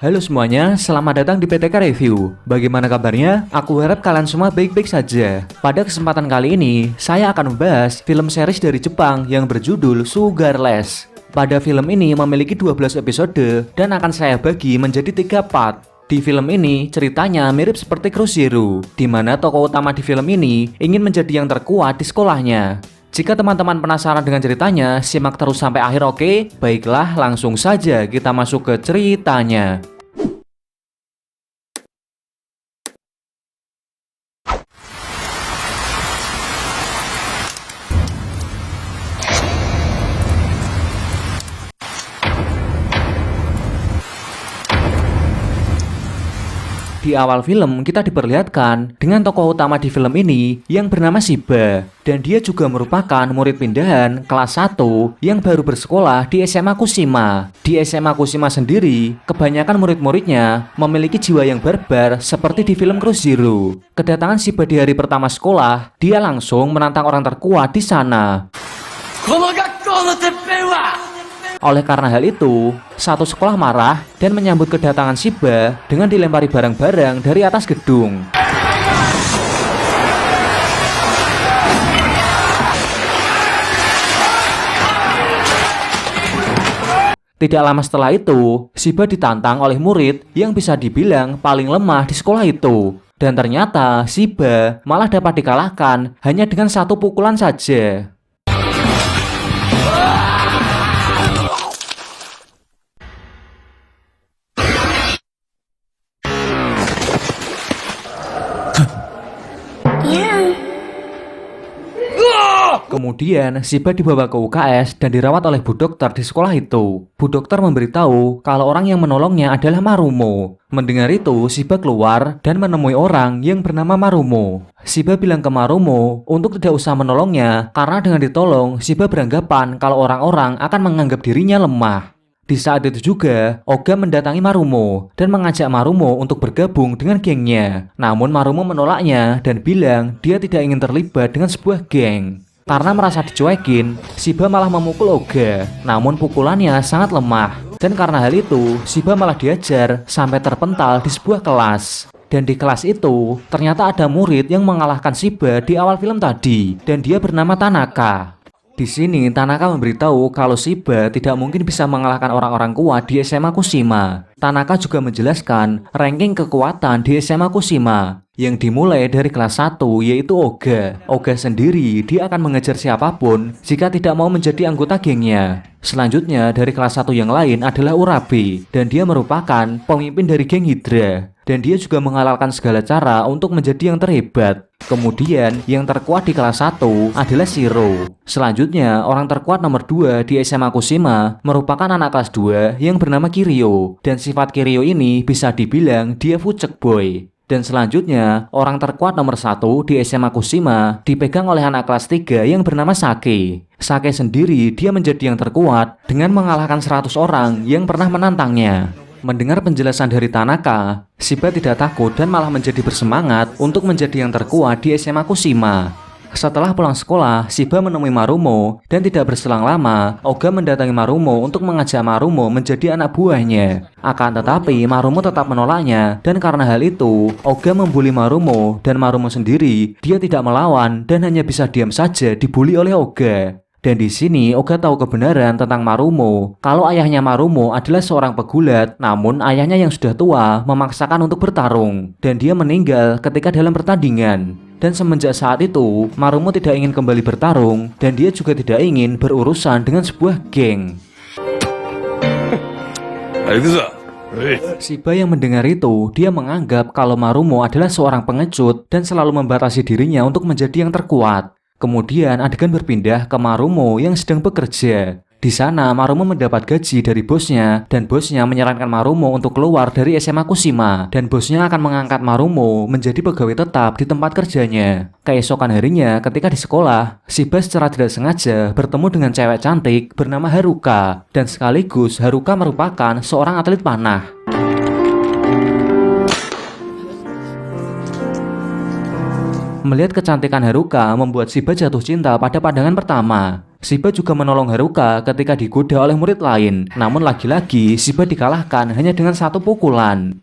Halo semuanya, selamat datang di PTK Review. Bagaimana kabarnya? Aku harap kalian semua baik-baik saja. Pada kesempatan kali ini, saya akan membahas film series dari Jepang yang berjudul Sugarless. Pada film ini memiliki 12 episode dan akan saya bagi menjadi 3 part. Di film ini, ceritanya mirip seperti Cruise Zero, di mana tokoh utama di film ini ingin menjadi yang terkuat di sekolahnya. Jika teman-teman penasaran dengan ceritanya, simak terus sampai akhir, oke? Baiklah, langsung saja kita masuk ke ceritanya. Di awal film, kita diperlihatkan dengan tokoh utama di film ini yang bernama Shiba. Dan dia juga merupakan murid pindahan kelas 1 yang baru bersekolah di SMA Kushima. Di SMA Kushima sendiri, kebanyakan murid-muridnya memiliki jiwa yang barbar seperti di film Cruise Zero. Kedatangan Shiba di hari pertama sekolah, dia langsung menantang orang terkuat di sana. Oleh karena hal itu, satu sekolah marah dan menyambut kedatangan Shiba dengan dilempari barang-barang dari atas gedung. Tidak lama setelah itu, Shiba ditantang oleh murid yang bisa dibilang paling lemah di sekolah itu. Dan ternyata Shiba malah dapat dikalahkan hanya dengan satu pukulan saja. Kemudian, Shiba dibawa ke UKS dan dirawat oleh Bu Dokter di sekolah itu. Bu Dokter memberitahu kalau orang yang menolongnya adalah Marumo. Mendengar itu, Shiba keluar dan menemui orang yang bernama Marumo. Shiba bilang ke Marumo untuk tidak usah menolongnya karena dengan ditolong, Shiba beranggapan kalau orang-orang akan menganggap dirinya lemah. Di saat itu juga, Oga mendatangi Marumo dan mengajak Marumo untuk bergabung dengan gengnya. Namun Marumo menolaknya dan bilang dia tidak ingin terlibat dengan sebuah geng. Karena merasa dicuekin, Shiba malah memukul Oga. Namun pukulannya sangat lemah. Dan karena hal itu, Shiba malah diajar sampai terpental di sebuah kelas. Dan di kelas itu, ternyata ada murid yang mengalahkan Shiba di awal film tadi. Dan dia bernama Tanaka. Di sini, Tanaka memberitahu kalau Shiba tidak mungkin bisa mengalahkan orang-orang kuat di SMA Kushima. Tanaka juga menjelaskan ranking kekuatan di SMA Kushima yang dimulai dari kelas 1 yaitu Oga. Oga sendiri dia akan mengejar siapapun jika tidak mau menjadi anggota gengnya. Selanjutnya dari kelas 1 yang lain adalah Urabe dan dia merupakan pemimpin dari geng Hydra. Dan dia juga menghalalkan segala cara untuk menjadi yang terhebat. Kemudian yang terkuat di kelas 1 adalah Shiro. Selanjutnya orang terkuat nomor 2 di SMA Kushima merupakan anak kelas 2 yang bernama Kiryu. Dan sifat Kiryu ini bisa dibilang dia fucek boy. Dan selanjutnya, orang terkuat nomor 1 di SMA Kushima dipegang oleh anak kelas 3 yang bernama Sake. Sake sendiri dia menjadi yang terkuat dengan mengalahkan 100 orang yang pernah menantangnya. Mendengar penjelasan dari Tanaka, Shiba tidak takut dan malah menjadi bersemangat untuk menjadi yang terkuat di SMA Kushima. Setelah pulang sekolah, Shiba menemui Marumo dan tidak berselang lama, Oga mendatangi Marumo untuk mengajak Marumo menjadi anak buahnya. Akan tetapi, Marumo tetap menolaknya dan karena hal itu, Oga membuli Marumo dan Marumo sendiri, dia tidak melawan dan hanya bisa diam saja dibuli oleh Oga. Dan di sini Oga tahu kebenaran tentang Marumo, kalau ayahnya Marumo adalah seorang pegulat, namun ayahnya yang sudah tua memaksakan untuk bertarung, dan dia meninggal ketika dalam pertandingan. Dan semenjak saat itu, Marumo tidak ingin kembali bertarung, dan dia juga tidak ingin berurusan dengan sebuah geng. Shiba yang mendengar itu, dia menganggap kalau Marumo adalah seorang pengecut dan selalu membatasi dirinya untuk menjadi yang terkuat. Kemudian adegan berpindah ke Marumo yang sedang bekerja. Di sana Marumo mendapat gaji dari bosnya dan bosnya menyarankan Marumo untuk keluar dari SMA Kushima dan bosnya akan mengangkat Marumo menjadi pegawai tetap di tempat kerjanya. Keesokan harinya ketika di sekolah, Shiba secara tidak sengaja bertemu dengan cewek cantik bernama Haruka dan sekaligus Haruka merupakan seorang atlet panah. Melihat kecantikan Haruka membuat Shiba jatuh cinta pada pandangan pertama. Shiba juga menolong Haruka ketika digoda oleh murid lain. Namun lagi-lagi Shiba dikalahkan hanya dengan satu pukulan.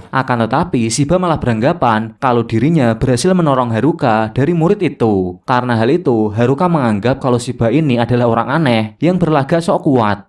Akan tetapi Shiba malah beranggapan kalau dirinya berhasil menolong Haruka dari murid itu. Karena hal itu, Haruka menganggap kalau Shiba ini adalah orang aneh yang berlagak sok kuat.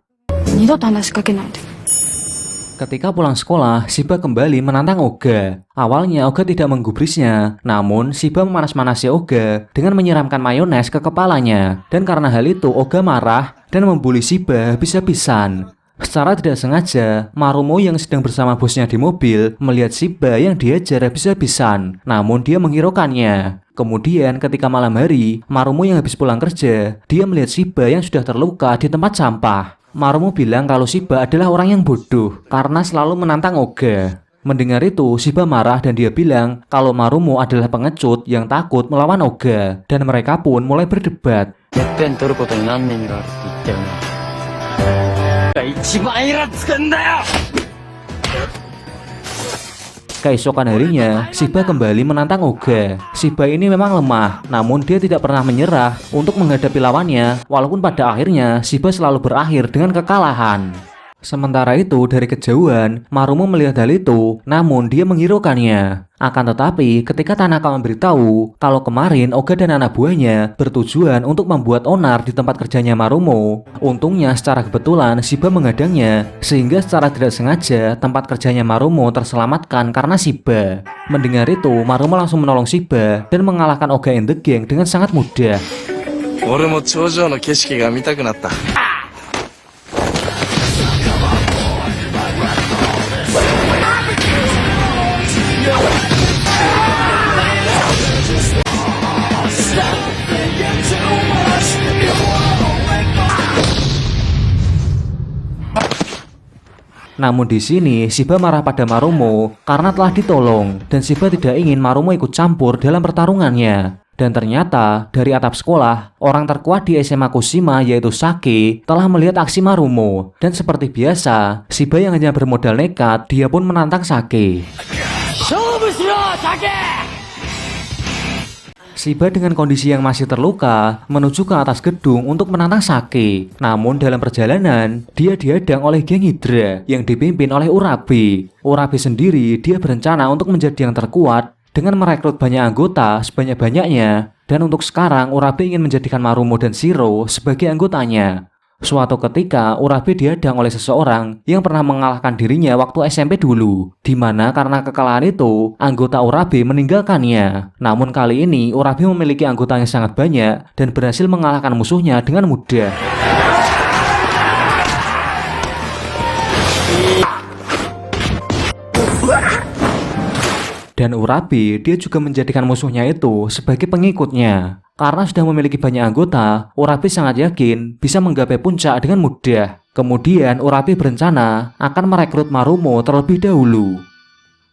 Ketika pulang sekolah, Shiba kembali menantang Oga. Awalnya Oga tidak menggubrisnya, namun Shiba memanas-manasi Oga dengan menyiramkan mayones ke kepalanya. Dan karena hal itu, Oga marah dan membuli Shiba habis-habisan. Secara tidak sengaja, Marumo yang sedang bersama bosnya di mobil melihat Shiba yang dihajar habis-habisan, namun dia menghiraukannya. Kemudian ketika malam hari, Marumo yang habis pulang kerja, dia melihat Shiba yang sudah terluka di tempat sampah. Marumo bilang kalau Shiba adalah orang yang bodoh karena selalu menantang Oga. Mendengar itu, Shiba marah dan dia bilang kalau Marumo adalah pengecut yang takut melawan Oga. Dan mereka pun mulai berdebat. Keesokan harinya, Shiba kembali menantang Oga. Shiba ini memang lemah, namun dia tidak pernah menyerah untuk menghadapi lawannya, walaupun pada akhirnya Shiba selalu berakhir dengan kekalahan. Sementara itu, dari kejauhan, Marumo melihat hal itu, namun dia menghiraukannya. Akan tetapi, ketika Tanaka memberitahu kalau kemarin Oga dan anak buahnya bertujuan untuk membuat onar di tempat kerjanya Marumo, untungnya secara kebetulan Shiba menghadangnya, sehingga secara tidak sengaja tempat kerjanya Marumo terselamatkan karena Shiba. Mendengar itu, Marumo langsung menolong Shiba dan mengalahkan Oga and the Gang dengan sangat mudah. Namun di sini Shiba marah pada Marumo karena telah ditolong dan Shiba tidak ingin Marumo ikut campur dalam pertarungannya. Dan ternyata dari atap sekolah, orang terkuat di SMA Kushima yaitu Sake telah melihat aksi Marumo. Dan seperti biasa, Shiba yang hanya bermodal nekat, dia pun menantang Sake. Shiba dengan kondisi yang masih terluka menuju ke atas gedung untuk menantang Sake. Namun dalam perjalanan, dia dihadang oleh geng Hydra yang dipimpin oleh Urabe. Urabe sendiri dia berencana untuk menjadi yang terkuat dengan merekrut banyak anggota sebanyak-banyaknya. Dan untuk sekarang Urabe ingin menjadikan Marumo dan Shiro sebagai anggotanya. Suatu ketika, Urabe dihadang oleh seseorang yang pernah mengalahkan dirinya waktu SMP dulu, di mana karena kekalahan itu, anggota Urabe meninggalkannya. Namun kali ini, Urabe memiliki anggota yang sangat banyak dan berhasil mengalahkan musuhnya dengan mudah. Dan Urabe, dia juga menjadikan musuhnya itu sebagai pengikutnya. Karena sudah memiliki banyak anggota, Urabe sangat yakin bisa menggapai puncak dengan mudah. Kemudian Urabe berencana akan merekrut Marumo terlebih dahulu.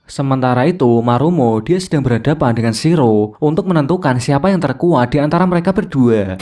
Sementara itu, Marumo dia sedang berhadapan dengan Shiro untuk menentukan siapa yang terkuat di antara mereka berdua.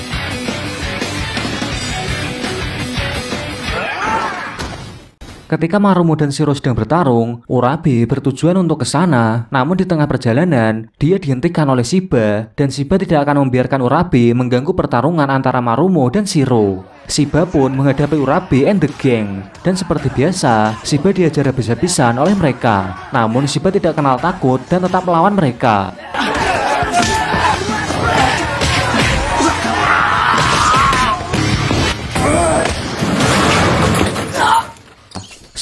Ketika Marumo dan Shiro sedang bertarung, Urabe bertujuan untuk ke sana. Namun di tengah perjalanan, dia dihentikan oleh Shiba dan Shiba tidak akan membiarkan Urabe mengganggu pertarungan antara Marumo dan Shiro. Shiba pun menghadapi Urabe and the Gang. Dan seperti biasa, Shiba diajar habis-habisan oleh mereka. Namun Shiba tidak kenal takut dan tetap melawan mereka.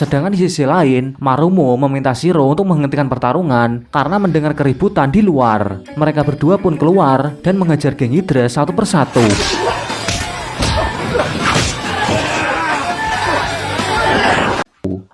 Sedangkan di sisi lain, Marumo meminta Shiro untuk menghentikan pertarungan karena mendengar keributan di luar. Mereka berdua pun keluar dan mengejar geng Hydra satu persatu.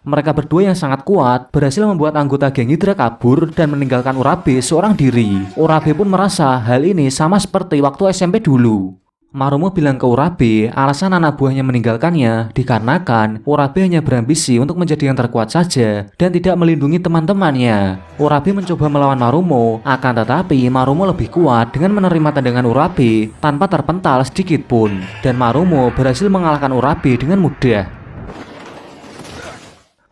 Mereka berdua yang sangat kuat berhasil membuat anggota geng Hydra kabur dan meninggalkan Urabe seorang diri. Urabe pun merasa hal ini sama seperti waktu SMP dulu. Marumo bilang ke Urabe alasan anak buahnya meninggalkannya dikarenakan Urabe hanya berambisi untuk menjadi yang terkuat saja dan tidak melindungi teman-temannya. Urabe mencoba melawan Marumo, akan tetapi Marumo lebih kuat dengan menerima tendangan Urabe tanpa terpental sedikit pun. Dan Marumo berhasil mengalahkan Urabe dengan mudah.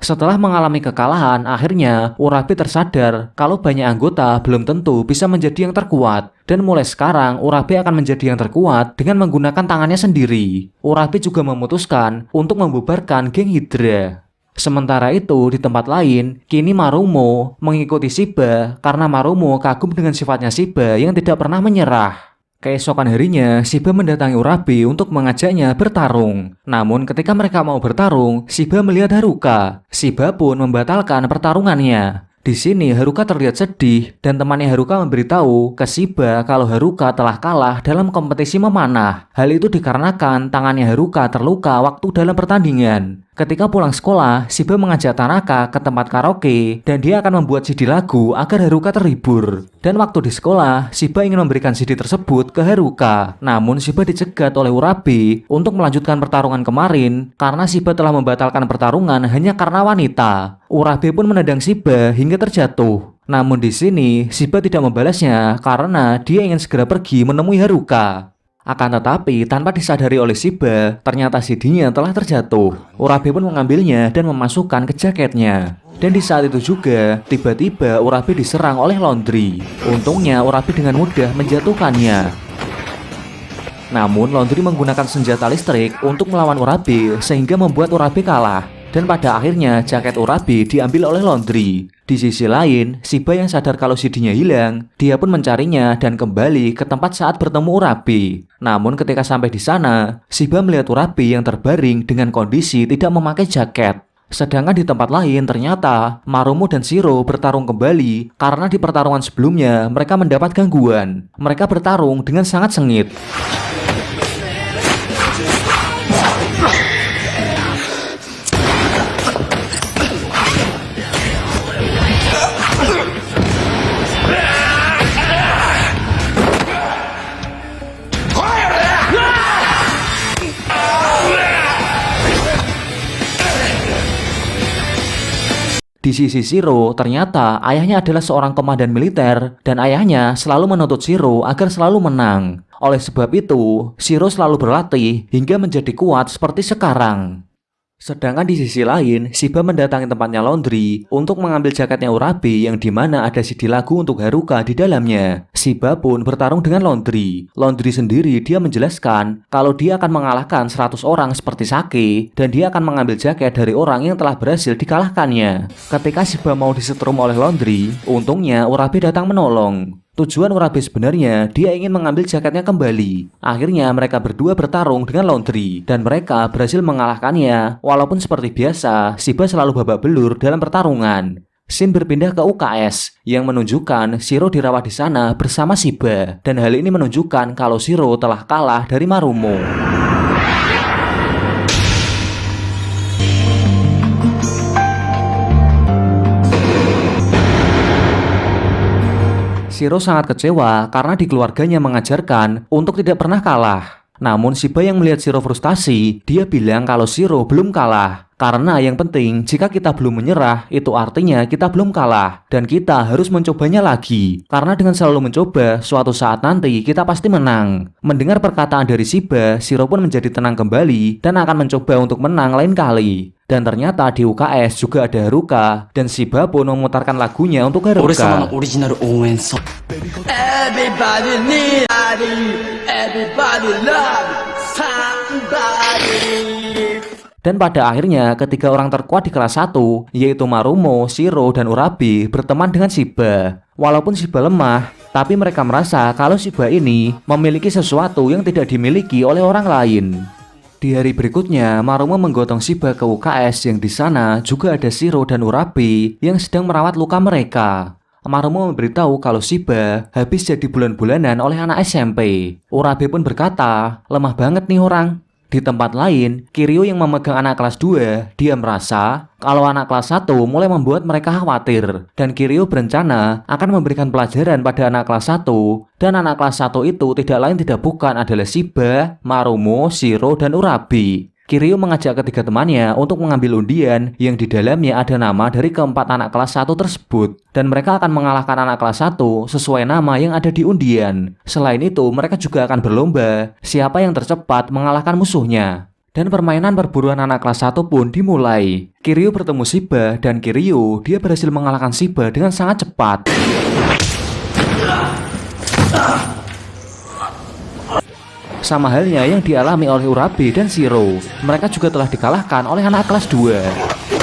Setelah mengalami kekalahan, akhirnya Urabe tersadar kalau banyak anggota belum tentu bisa menjadi yang terkuat. Dan mulai sekarang, Urabe akan menjadi yang terkuat dengan menggunakan tangannya sendiri. Urabe juga memutuskan untuk membubarkan geng Hydra. Sementara itu, di tempat lain, kini Marumo mengikuti Shiba karena Marumo kagum dengan sifatnya Shiba yang tidak pernah menyerah. Keesokan harinya, Shiba mendatangi Urabe untuk mengajaknya bertarung. Namun ketika mereka mau bertarung, Shiba melihat Haruka. Shiba pun membatalkan pertarungannya. Di sini Haruka terlihat sedih dan temannya Haruka memberitahu ke Shiba kalau Haruka telah kalah dalam kompetisi memanah. Hal itu dikarenakan tangannya Haruka terluka waktu dalam pertandingan. Ketika pulang sekolah, Shiba mengajak Tanaka ke tempat karaoke dan dia akan membuat CD lagu agar Haruka terhibur. Dan waktu di sekolah, Shiba ingin memberikan CD tersebut ke Haruka. Namun Shiba dicegat oleh Urabe untuk melanjutkan pertarungan kemarin karena Shiba telah membatalkan pertarungan hanya karena wanita. Urabe pun menendang Shiba hingga terjatuh. Namun di sini Shiba tidak membalasnya karena dia ingin segera pergi menemui Haruka. Akan tetapi, tanpa disadari oleh Shiba, ternyata CD-nya telah terjatuh. Urabe pun mengambilnya dan memasukkan ke jaketnya. Dan di saat itu juga, tiba-tiba Urabe diserang oleh Laundry. Untungnya, Urabe dengan mudah menjatuhkannya. Namun, Laundry menggunakan senjata listrik untuk melawan Urabe sehingga membuat Urabe kalah. Dan pada akhirnya jaket Urabe diambil oleh Laundry. Di sisi lain, Shiba yang sadar kalau CD-nya hilang, dia pun mencarinya dan kembali ke tempat saat bertemu Urabe. Namun ketika sampai di sana, Shiba melihat Urabe yang terbaring dengan kondisi tidak memakai jaket. Sedangkan di tempat lain ternyata Marumo dan Shiro bertarung kembali karena di pertarungan sebelumnya mereka mendapat gangguan. Mereka bertarung dengan sangat sengit. Di sisi Shiro, ternyata ayahnya adalah seorang komandan militer dan ayahnya selalu menuntut Shiro agar selalu menang. Oleh sebab itu, Shiro selalu berlatih hingga menjadi kuat seperti sekarang. Sedangkan di sisi lain, Shiba mendatangi tempatnya Laundry untuk mengambil jaketnya Urabe yang dimana ada CD lagu untuk Haruka di dalamnya. Shiba pun bertarung dengan Laundry. Laundry sendiri dia menjelaskan kalau dia akan mengalahkan 100 orang seperti Sake dan dia akan mengambil jaket dari orang yang telah berhasil dikalahkannya. Ketika Shiba mau disetrum oleh Laundry, untungnya Urabe datang menolong. Tujuan Urabe sebenarnya dia ingin mengambil jaketnya kembali. Akhirnya mereka berdua bertarung dengan Laundry dan mereka berhasil mengalahkannya. Walaupun seperti biasa, Shiba selalu babak belur dalam pertarungan. Scene berpindah ke UKS yang menunjukkan Shiro dirawat di sana bersama Shiba dan hal ini menunjukkan kalau Shiro telah kalah dari Marumo. Shiro sangat kecewa karena di keluarganya mengajarkan untuk tidak pernah kalah. Namun Shiba yang melihat Shiro frustasi, dia bilang kalau Shiro belum kalah. Karena yang penting, jika kita belum menyerah, itu artinya kita belum kalah. Dan kita harus mencobanya lagi. Karena dengan selalu mencoba, suatu saat nanti kita pasti menang. Mendengar perkataan dari Shiba, Shiro pun menjadi tenang kembali dan akan mencoba untuk menang lain kali. Dan ternyata di UKS juga ada Haruka dan Shiba pun memutarkan lagunya untuk Haruka. Everybody need everybody love somebody. Dan pada akhirnya ketiga orang terkuat di kelas 1 yaitu Marumo, Shiro, dan Urabe berteman dengan Shiba. Walaupun Shiba lemah, tapi mereka merasa kalau Shiba ini memiliki sesuatu yang tidak dimiliki oleh orang lain. Di hari berikutnya, Marumo menggotong Shiba ke UKS yang di sana juga ada Shiro dan Urabe yang sedang merawat luka mereka. Marumo memberitahu kalau Shiba habis jadi bulan-bulanan oleh anak SMP. Urabe pun berkata, lemah banget nih orang. Di tempat lain, Kiryu yang memegang anak kelas 2, dia merasa kalau anak kelas 1 mulai membuat mereka khawatir. Dan Kiryu berencana akan memberikan pelajaran pada anak kelas 1. Dan anak kelas 1 itu tidak lain tidak bukan adalah Shiba, Marumo, Shiro, dan Urabe. Kiryu mengajak ketiga temannya untuk mengambil undian yang di dalamnya ada nama dari keempat anak kelas 1 tersebut. Dan mereka akan mengalahkan anak kelas 1 sesuai nama yang ada di undian. Selain itu, mereka juga akan berlomba siapa yang tercepat mengalahkan musuhnya. Dan permainan perburuan anak kelas 1 pun dimulai. Kiryu bertemu Shiba dan Kiryu dia berhasil mengalahkan Shiba dengan sangat cepat. Sama halnya yang dialami oleh Urabe dan Shiro. Mereka juga telah dikalahkan oleh anak kelas 2.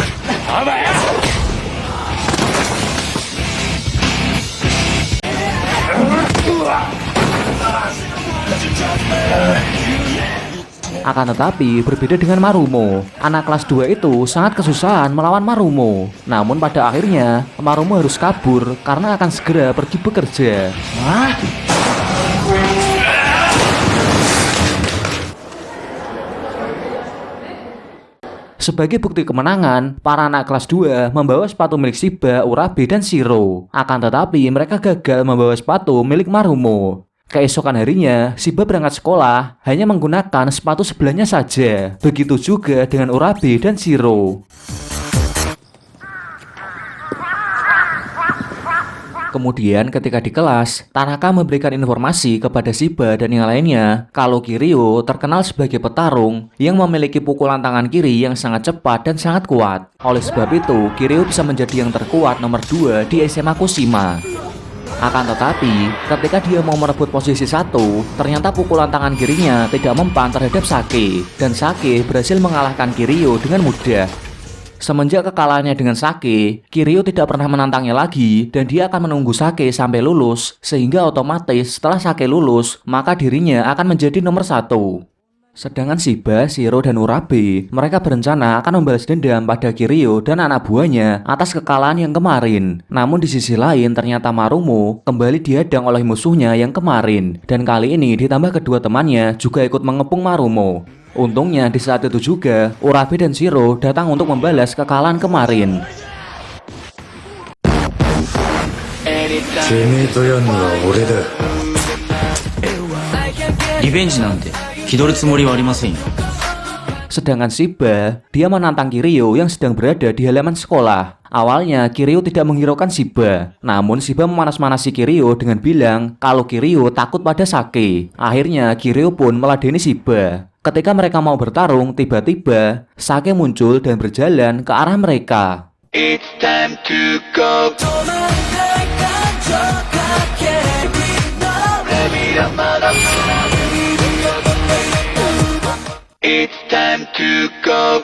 Akan tetapi berbeda dengan Marumo. Anak kelas 2 itu sangat kesusahan melawan Marumo. Namun pada akhirnya Marumo harus kabur karena akan segera pergi bekerja. Sebagai bukti kemenangan, para anak kelas 2 membawa sepatu milik Shiba, Urabe, dan Shiro. Akan tetapi mereka gagal membawa sepatu milik Marumo. Keesokan harinya, Shiba berangkat sekolah hanya menggunakan sepatu sebelahnya saja. Begitu juga dengan Urabe dan Shiro. Kemudian ketika di kelas, Tanaka memberikan informasi kepada Shiba dan yang lainnya kalau Kiryu terkenal sebagai petarung yang memiliki pukulan tangan kiri yang sangat cepat dan sangat kuat. Oleh sebab itu, Kiryu bisa menjadi yang terkuat nomor 2 di SMA Kushima. Akan tetapi, ketika dia mau merebut posisi 1, ternyata pukulan tangan kirinya tidak mempan terhadap Sake, dan Sake berhasil mengalahkan Kiryu dengan mudah. Semenjak kekalahannya dengan Sake, Kiryu tidak pernah menantangnya lagi dan dia akan menunggu Sake sampai lulus, sehingga otomatis setelah Sake lulus, maka dirinya akan menjadi nomor 1. Sedangkan Shiba, Shiro, dan Urabe, mereka berencana akan membalas dendam pada Kiryu dan anak buahnya atas kekalahan yang kemarin. Namun di sisi lain ternyata Marumo kembali dihadang oleh musuhnya yang kemarin, dan kali ini ditambah kedua temannya juga ikut mengepung Marumo. Untungnya di saat itu juga Urabe dan Shiro datang untuk membalas kekalahan kemarin. てめえとやんのは俺だ。リベンジなんて気取るつもりはありませんよ。 Sedangkan Shiba, dia menantang Kiryu yang sedang berada di halaman sekolah. Awalnya Kiryu tidak menghiraukan Shiba, namun Shiba memanas-manasi Kiryu dengan bilang kalau Kiryu takut pada Sake. Akhirnya Kiryu pun meladeni Shiba. Ketika mereka mau bertarung, tiba-tiba Sake muncul dan berjalan ke arah mereka. It's time to go. It's time to go.